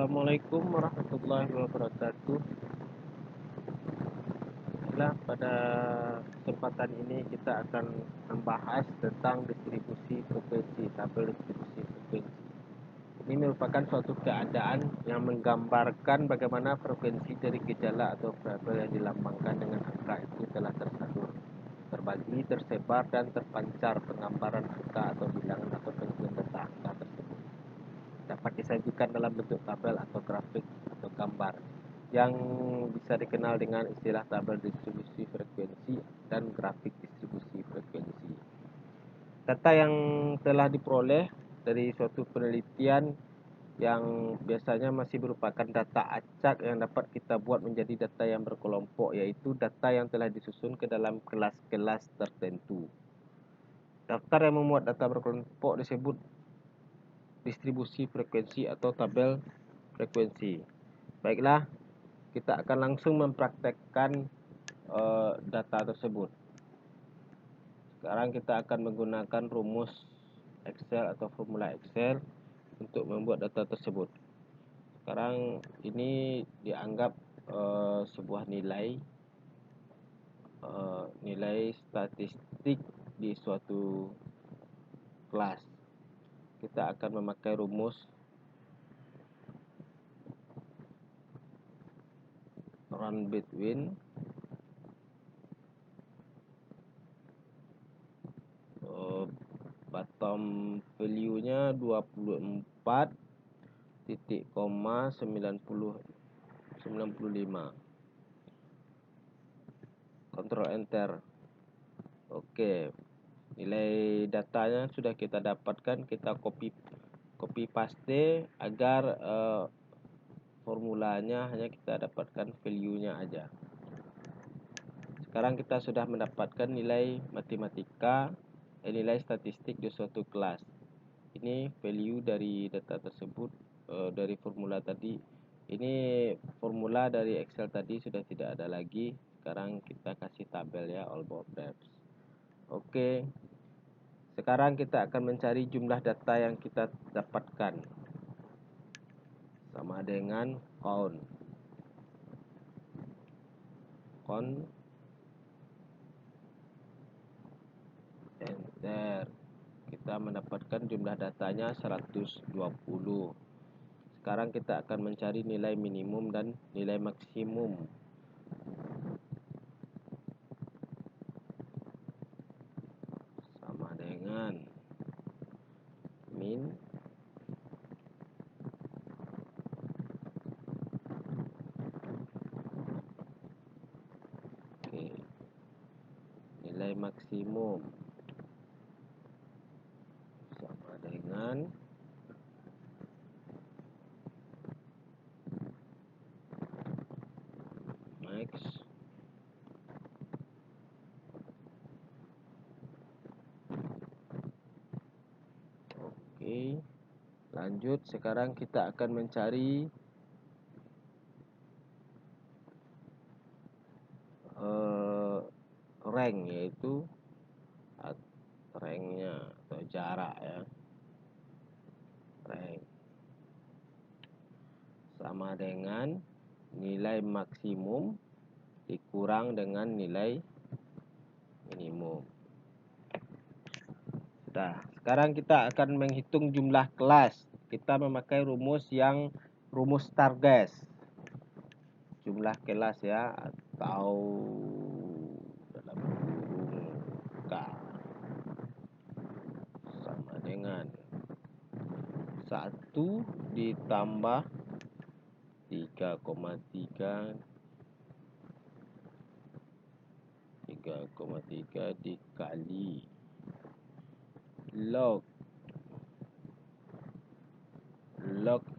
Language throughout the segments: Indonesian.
Assalamualaikum warahmatullahi wabarakatuh. Nah, pada kesempatan ini kita akan membahas tentang distribusi frekuensi, tabel distribusi frekuensi. Ini merupakan suatu keadaan yang menggambarkan bagaimana frekuensi dari gejala atau variabel yang dilambangkan dengan angka itu telah tersalur, terbagi, tersebar, dan terpancar. Penggambaran angka atau bilangan atau penunjukan data angka tersebut dapat disajikan dalam bentuk tabel atau grafik atau gambar yang bisa dikenal dengan istilah tabel distribusi frekuensi dan grafik distribusi frekuensi. Data yang telah diperoleh dari suatu penelitian yang biasanya masih merupakan data acak yang dapat kita buat menjadi data yang berkelompok, yaitu data yang telah disusun ke dalam kelas-kelas tertentu. Daftar yang memuat data berkelompok disebut distribusi frekuensi atau tabel frekuensi. Baiklah, kita akan langsung mempraktekkan data tersebut. Sekarang kita akan menggunakan rumus Excel atau formula Excel untuk membuat data tersebut. Sekarang ini dianggap sebuah nilai statistik di suatu kelas. Kita akan memakai rumus run between bottom value-nya 24 titik koma 95. Kontrol enter. Oke, nilai datanya sudah kita dapatkan. Kita copy paste agar formulanya hanya kita dapatkan value-nya aja. Sekarang kita sudah mendapatkan nilai matematika, nilai statistik di suatu kelas. Ini value dari data tersebut, dari formula tadi. Ini formula dari Excel tadi sudah tidak ada lagi. Sekarang kita kasih tabel ya, all borders. Oke. Sekarang kita akan mencari jumlah data yang kita dapatkan. Sama dengan count. Enter. Kita mendapatkan jumlah datanya 120. Sekarang kita akan mencari nilai minimum dan nilai maksimum. Sama dengan min nilai maksimum sama dengan max. Oke, lanjut. Sekarang kita akan mencari rank, yaitu ranknya atau jarak ya. Rank sama dengan nilai maksimum dikurang dengan nilai minimum. Sudah. Sekarang kita akan menghitung jumlah kelas. Kita memakai rumus Stargess. Jumlah kelas ya, atau dalam kurung K sama dengan 1 ditambah 3,3 dikali log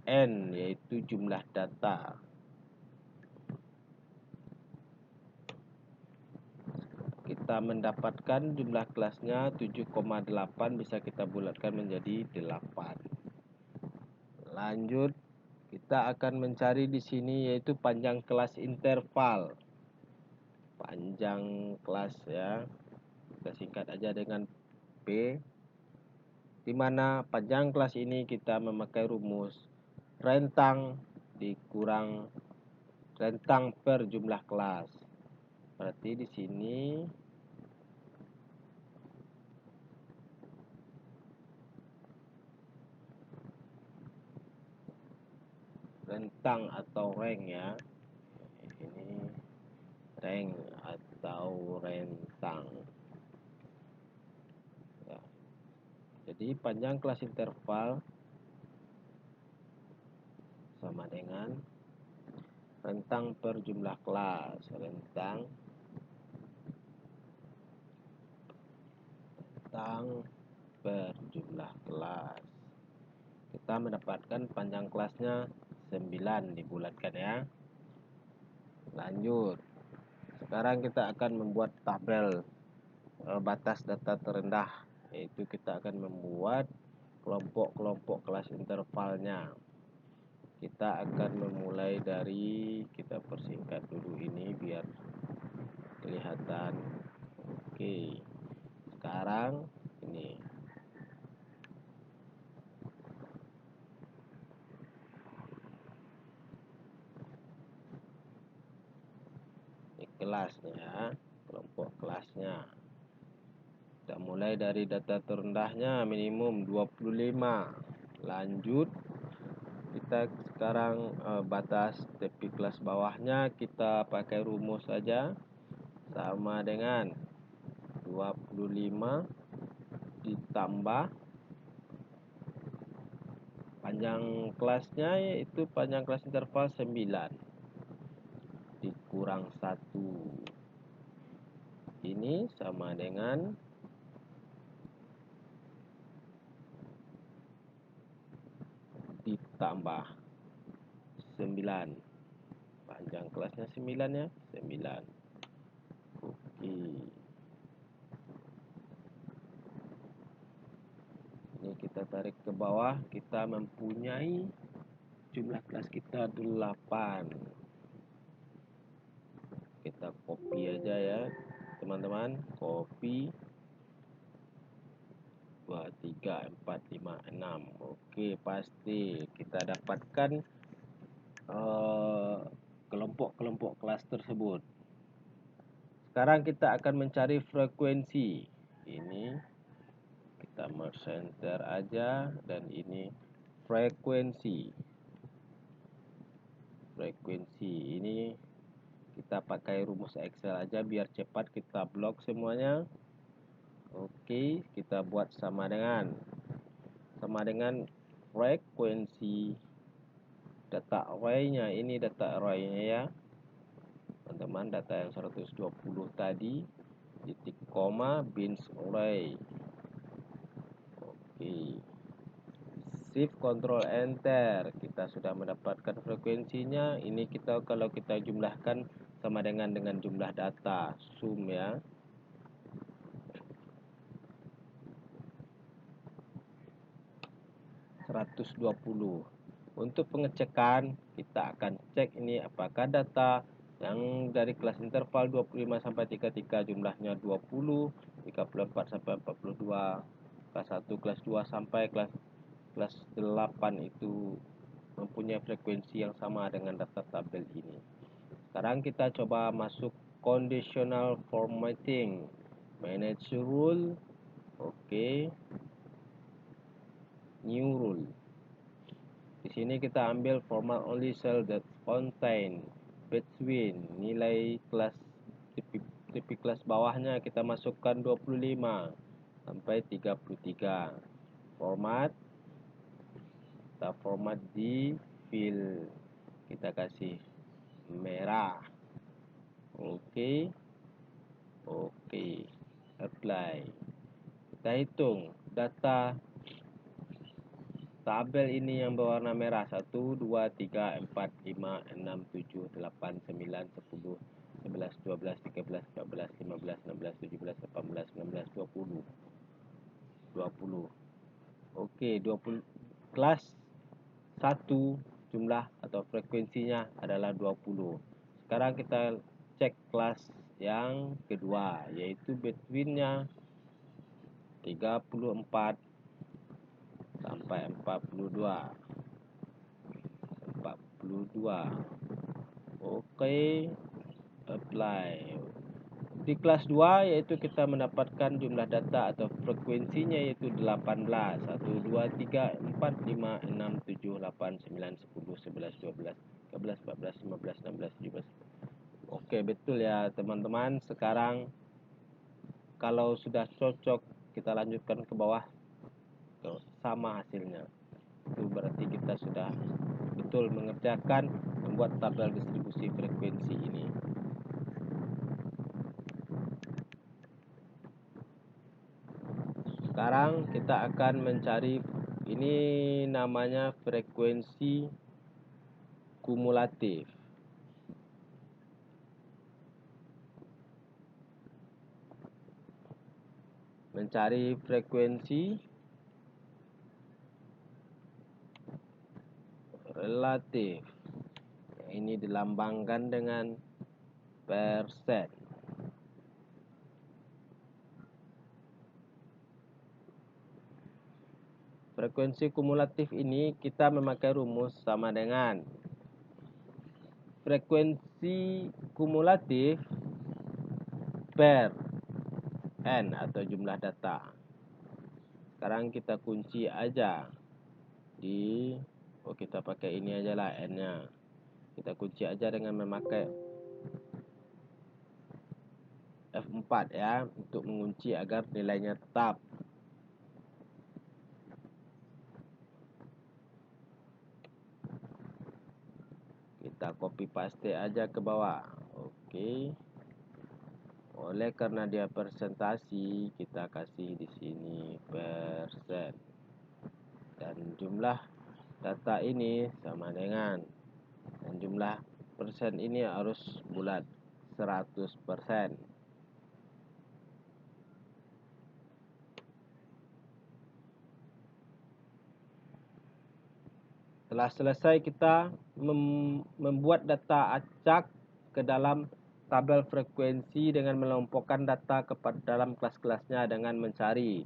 n, yaitu jumlah data. Kita mendapatkan jumlah kelasnya 7,8, bisa kita bulatkan menjadi 8. Lanjut, kita akan mencari di sini yaitu panjang kelas interval. Panjang kelas ya, kita singkat aja dengan P, di mana panjang kelas ini kita memakai rumus rentang dikurang rentang per jumlah kelas. Berarti di sini rentang atau rank ya. Ini rank atau rentang. Ya. Jadi panjang kelas interval sama dengan rentang per jumlah kelas. Rentang per jumlah kelas. Kita mendapatkan panjang kelasnya 9 dibulatkan ya. Lanjut. Sekarang kita akan membuat tabel batas data terendah, yaitu kita akan membuat kelompok-kelompok kelas intervalnya. Kita akan memulai dari, kita persingkat dulu ini biar kelihatan. Oke, sekarang ini kelasnya, kelompok kelasnya. Kita mulai dari data terendahnya minimum 25. Lanjut, kita sekarang batas tepi kelas bawahnya kita pakai rumus saja, sama dengan 25 ditambah panjang kelasnya, yaitu panjang kelas interval 9 dikurang 1. Ini sama dengan ditambah 9. Panjang kelasnya 9 ya, 9. Oke. Ini kita tarik ke bawah, kita mempunyai jumlah kelas kita 8. Kita copy aja ya teman-teman, copy 2, 3, 4, 5, 6. Oke, pasti kita dapatkan kelompok-kelompok kelas tersebut. Sekarang kita akan mencari frekuensi. Ini kita merge center aja, dan ini frekuensi. Frekuensi ini kita pakai rumus Excel aja biar cepat, kita blok semuanya. Oke, kita buat sama dengan frekuensi data array-nya. Ini data array-nya ya teman-teman, data yang 120 tadi, titik koma bins array. Oke, shift control enter, kita sudah mendapatkan frekuensinya. Ini kita kalau kita jumlahkan sama dengan jumlah data, sum ya. Untuk pengecekan kita akan cek ini apakah data yang dari kelas interval 25 sampai 33 jumlahnya 20, 34 sampai 42, kelas 1, kelas 2 sampai kelas 8 itu mempunyai frekuensi yang sama dengan data tabel ini. Sekarang kita coba masuk conditional formatting, manage rule. Oke. New rule. Di sini kita ambil format only cell that contain between, nilai kelas tipe kelas bawahnya kita masukkan 25 sampai 33. Format, kita format di fill, kita kasih merah. Oke. Oke. Apply. Kita hitung data tabel ini yang berwarna merah, 1, 2, 3, 4, 5, 6, 7, 8, 9, 10, 11, 12, 13, 14, 15, 16, 17, 18, 19, 20. 20. Oke, 20. Kelas 1 jumlah atau frekuensinya adalah 20. Sekarang kita cek kelas yang kedua, yaitu between-nya 34 sampai 42. 22. Oke, apply. Di kelas 2 yaitu kita mendapatkan jumlah data atau frekuensinya yaitu 18. 1, 2, 3, 4, 5, 6, 7, 8, 9, 10, 11, 12, 13, 14, 15, 16, 17. Oke, betul ya teman-teman. Sekarang kalau sudah cocok, kita lanjutkan ke bawah. Sama hasilnya. Itu berarti kita sudah betul mengerjakan membuat tabel distribusi frekuensi ini. Sekarang kita akan mencari, ini namanya frekuensi kumulatif. Mencari frekuensi relatif. Ini dilambangkan dengan persen. Frekuensi kumulatif ini kita memakai rumus sama dengan frekuensi kumulatif per n atau jumlah data. Sekarang kita kunci aja di kita pakai ini aja lah n-nya. Kita kunci aja dengan memakai F4 ya untuk mengunci agar nilainya tetap. Kita copy paste aja ke bawah. Oke. Oleh karena dia presentasi, kita kasih di sini persen. Dan jumlah data ini sama dengan, dan jumlah persen ini harus bulat 100%. Setelah selesai kita membuat data acak ke dalam tabel frekuensi dengan melompokkan data kepada dalam kelas-kelasnya dengan mencari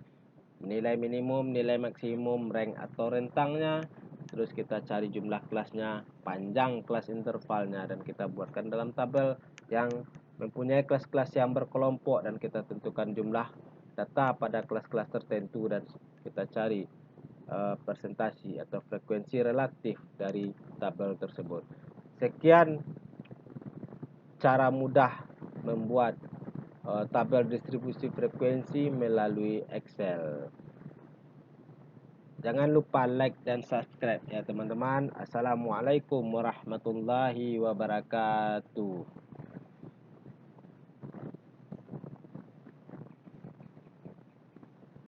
nilai minimum, nilai maksimum, rank atau rentangnya. Terus kita cari jumlah kelasnya, panjang kelas intervalnya, dan kita buatkan dalam tabel yang mempunyai kelas-kelas yang berkelompok, dan kita tentukan jumlah data pada kelas-kelas tertentu dan kita cari persentasi atau frekuensi relatif dari tabel tersebut. Sekian cara mudah membuat tabel distribusi frekuensi melalui Excel. Jangan lupa like dan subscribe ya teman-teman. Assalamualaikum warahmatullahi wabarakatuh.